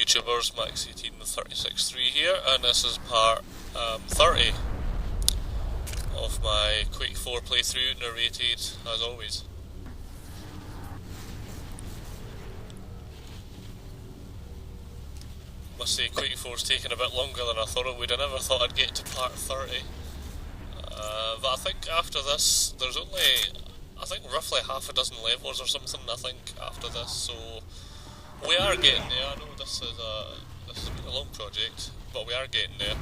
YouTubers, Max18363 here, and this is part 30 of my Quake 4 playthrough, narrated as always. Must say Quake 4's taken a bit longer than I thought it would. I never thought I'd get to part 30. But I think after this, there's only, I think roughly half a dozen levels or something, I think, after this, so we are getting there. I know this has been a long project, but we are getting there.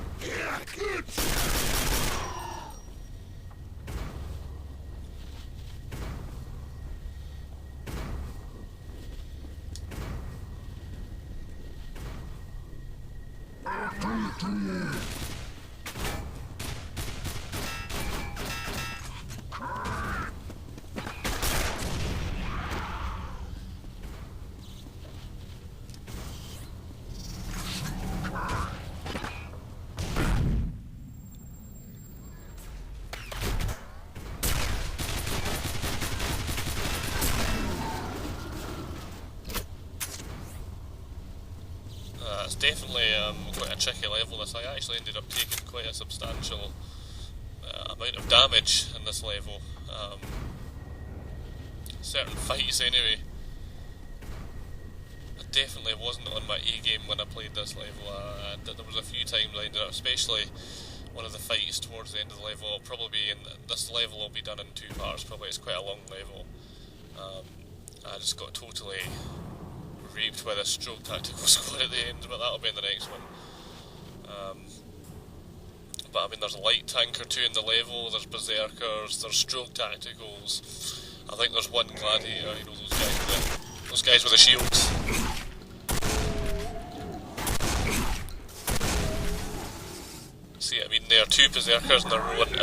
It's definitely quite a tricky level. This, I actually ended up taking quite a substantial amount of damage in this level. Certain fights anyway. I definitely wasn't on my A game when I played this level. There was a few times I ended up, especially one of the fights towards the end of the level. I'll probably be in this level will be done in 2 parts. Probably it's quite a long level. I just got totally raped by the stroke tactical squad at the end, but that'll be in the next one. But I mean, there's a light tank or 2 in the level, there's berserkers, there's stroke tacticals, I think there's one gladiator, you know, those guys with the shields. See what I mean, there are 2 berserkers in a row and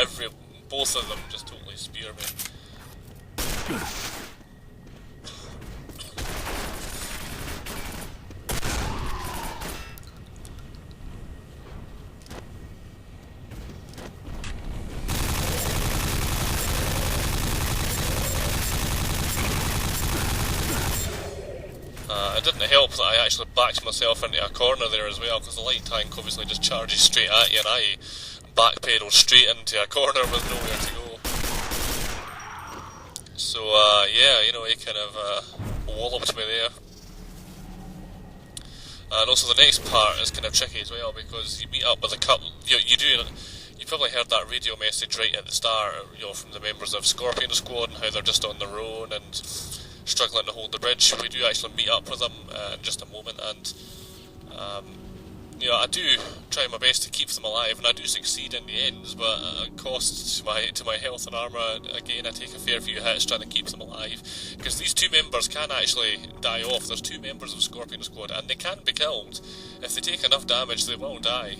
both of them just totally spear me. It didn't help that I actually backed myself into a corner there as well, because the light tank obviously just charges straight at you, and I backpedaled straight into a corner with nowhere to go. So yeah, you know, he kind of walloped me there. And also the next part is kind of tricky as well, because you meet up with a couple, you probably heard that radio message right at the start, you know, from the members of Scorpain Squad and how they're just on their own and struggling to hold the bridge. We do actually meet up with them in just a moment, and you know, I do try my best to keep them alive, and I do succeed in the end, but at cost to my health and armour. Again, I take a fair few hits trying to keep them alive, because these 2 members can actually die off. There's 2 members of Scorpain Squad, and they can be killed. If they take enough damage, they will die.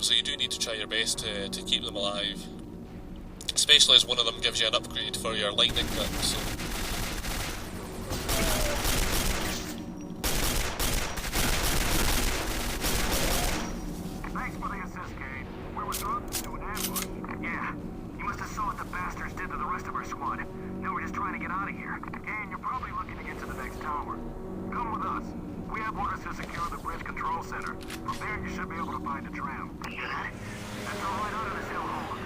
So you do need to try your best to keep them alive, especially as one of them gives you an upgrade for your lightning gun. So to secure the bridge control center. From there, you should be able to find a tram. You got it? That's all right under this hill hole.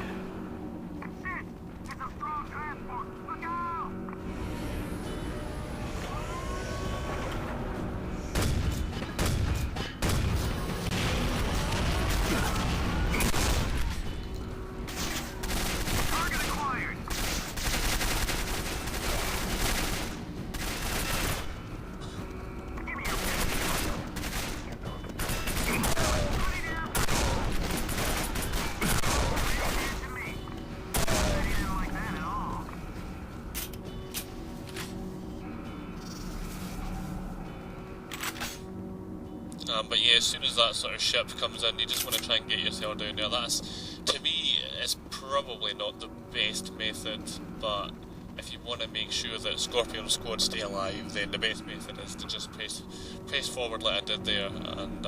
Shit! It's a strong transport! Look out! Target acquired! But yeah, as soon as that sort of ship comes in, you just want to try and get yourself down there. That's, to me, is probably not the best method, but if you want to make sure that Scorpion Squad stay alive, then the best method is to just press forward like I did there, and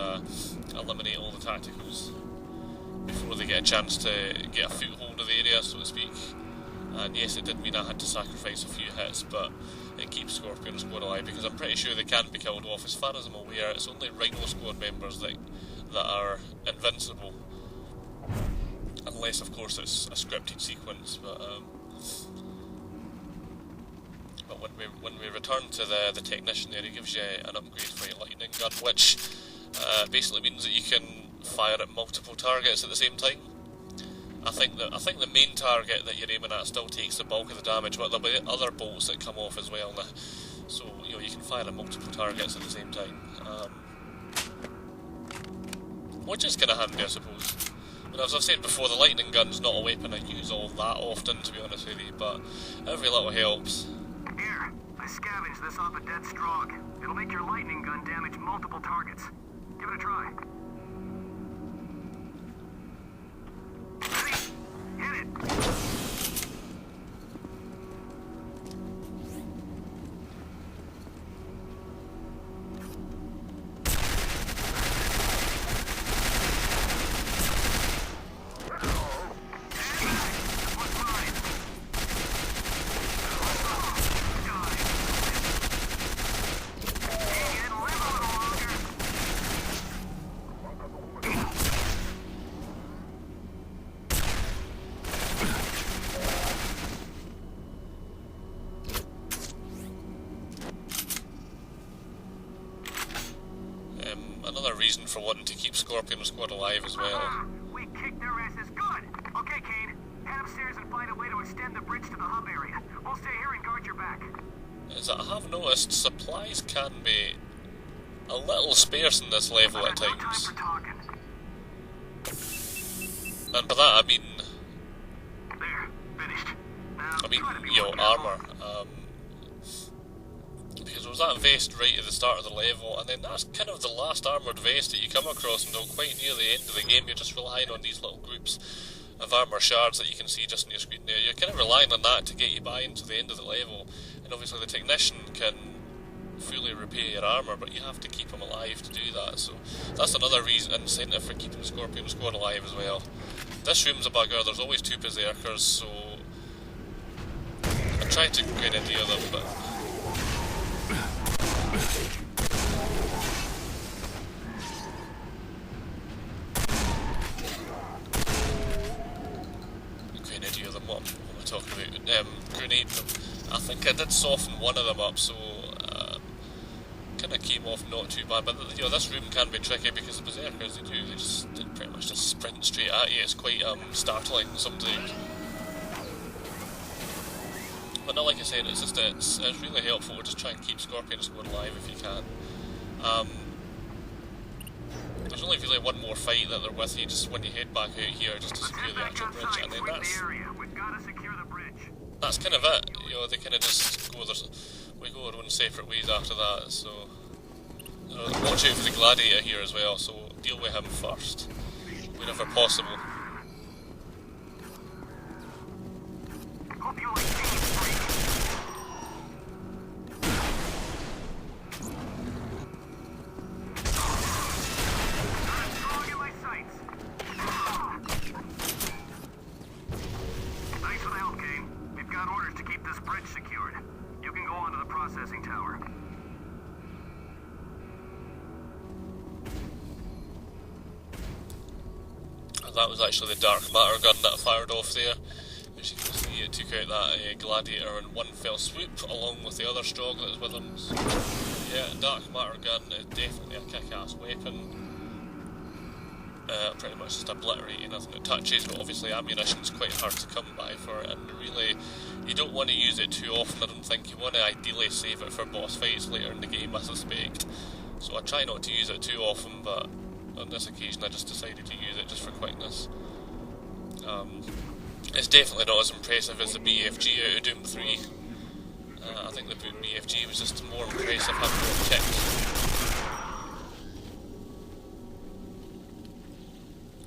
eliminate all the tacticals before they get a chance to get a foothold of the area, so to speak. And yes, it did mean I had to sacrifice a few hits, but and keep Scorpion Squad alive, because I'm pretty sure they can't be killed off. As far as I'm aware, it's only Rhino Squad members that are invincible, unless of course it's a scripted sequence. But when we return to the technician there, he gives you an upgrade for your lightning gun, which basically means that you can fire at multiple targets at the same time. I think the main target that you're aiming at still takes the bulk of the damage, but there'll be other bolts that come off as well. So you can fire at multiple targets at the same time, which is kind of handy, I suppose. And as I've said before, the lightning gun's not a weapon I use all that often, to be honest with you, but every little helps. Here, I scavenged this off a dead strog. It'll make your lightning gun damage multiple targets. Give it a try. Ready? Hit it! Another reason for wanting to keep Scorpion Squad alive as well. We kicked their asses good! Okay, Kane, head upstairs and find a way to extend the bridge to the hub area. We'll stay here and guard your back. Is that I have noticed supplies can be a little sparse in this level at times. And by that I mean... There, finished. Now, I mean, armour. Because there was that vest right at the start of the level, and then that's kind of the last armoured vest that you come across until quite near the end of the game. You're just relying on these little groups of armour shards that you can see just on your screen there. You're kind of relying on that to get you by into the end of the level, and obviously the technician can fully repair your armour, but you have to keep him alive to do that, so that's another reason, incentive for keeping the Scorpion Squad alive as well. This room's a bugger, there's always two berserkers, so I tried to grenadier them, but grenadier them up, what am I talking about? Grenade them. I think I did soften one of them up, so kind of came off not too bad, but this room can be tricky because the berserkers they pretty much just sprint straight at you. It's quite startling sometimes. But no, like I said, it's really helpful to just try and keep Scorpion Squad alive if you can. There's only really one more fight that they're with you just when you head back out here just to secure the actual bridge, and then that's kind of it. They kind of just go, we go our own separate ways after that, so watch out for the gladiator here as well, so deal with him first, whenever possible. Thanks for the help, Kane. We've got orders to keep this bridge secured. You can go on to the processing tower. And that was actually the dark matter gun that fired off there. As you can see, it took out that gladiator in one fell swoop, along with the other strog that was with him. So, yeah, dark matter gun is definitely a kick-ass weapon. Pretty much just obliterating anything it touches, but obviously ammunition's quite hard to come by for it, and really you don't want to use it too often. I don't think you want to ideally save it for boss fights later in the game, I suspect. So I try not to use it too often, but on this occasion I just decided to use it just for quickness. It's definitely not as impressive as the BFG out of Doom 3. I think the BFG was just more impressive, having more kicks.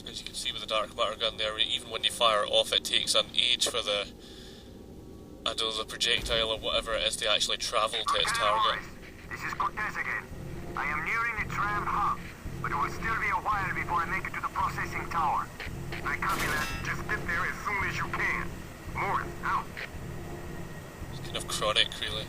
As you can see with the dark matter gun there, even when you fire it off, it takes an age for the projectile or whatever it is to actually travel to its target. This is Cortez again. I am nearing the Tram Hub, but it will still be a while before I make it to the processing tower. I copy that. Just get there as soon as you can. Morris, out. It's kind of chronic, really.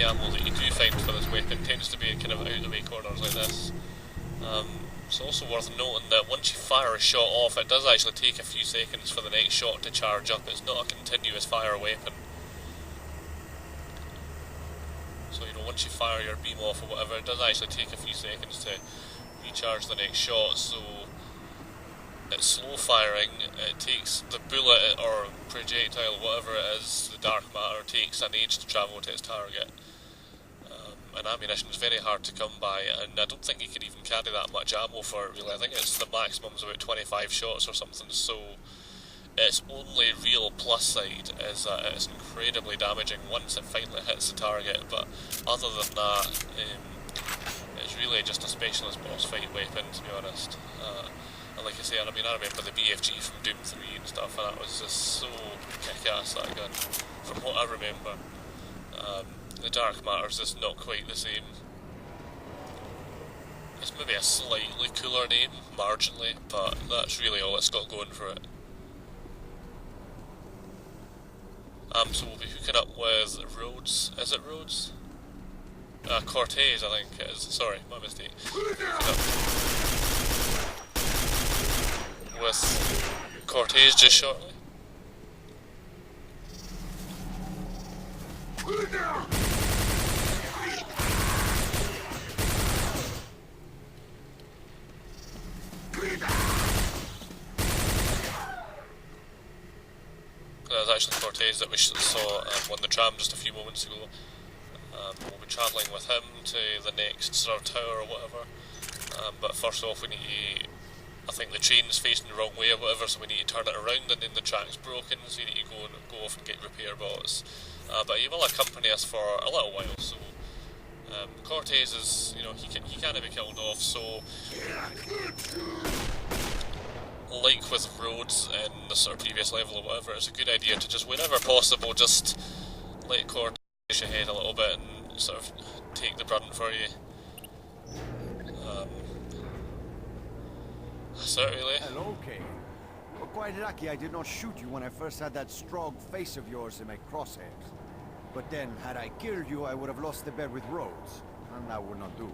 any ammo that you do find for this weapon tends to be kind of out of the way corners like this. It's also worth noting that once you fire a shot off, it does actually take a few seconds for the next shot to charge up. It's not a continuous fire weapon. So, you know, once you fire your beam off or whatever, it does actually take a few seconds to recharge the next shot. So it's slow firing. It takes the bullet or projectile, whatever it is, the dark matter, takes an age to travel to its target. And ammunition is very hard to come by, and I don't think you can even carry that much ammo for it really. I think it's the maximum's about 25 shots or something, so its only real plus side is that it's incredibly damaging once it finally hits the target, but other than that, it's really just a specialist boss fight weapon, to be honest. And like I say, I remember the BFG from Doom 3 and stuff, and that was just so kick-ass, that gun, from what I remember. The dark matter's just not quite the same. It's maybe a slightly cooler name, marginally, but that's really all it's got going for it. So we'll be hooking up with Rhodes. Is it Rhodes? Cortez, I think it is. Sorry, my mistake. With Cortez just shortly. That was actually Cortez that we saw on the tram just a few moments ago. We'll be travelling with him to the next sort of tower or whatever. But first off, we need to, I think the train's facing the wrong way or whatever, so we need to turn it around, and then the track's broken, so you need to go off and get repair bots. But he will accompany us for a little while, so Cortez is, you know, he can't be killed off, so like with Rhodes in the sort of previous level or whatever, it's a good idea to just, whenever possible, just let Cortez push ahead a little bit and sort of take the brunt for you. Certainly. Hello, Kane. You're quite lucky I did not shoot you when I first had that strong face of yours in my crosshairs. But then, had I killed you, I would have lost the bet with Rhodes, and that would not do.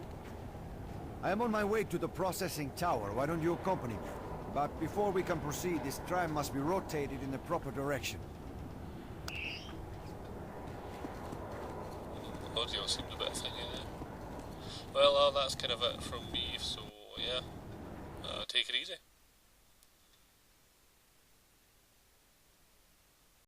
I am on my way to the processing tower. Why don't you accompany me? But before we can proceed, this tram must be rotated in the proper direction. Audio seemed a bit thingy there. Well, that's kind of it from me.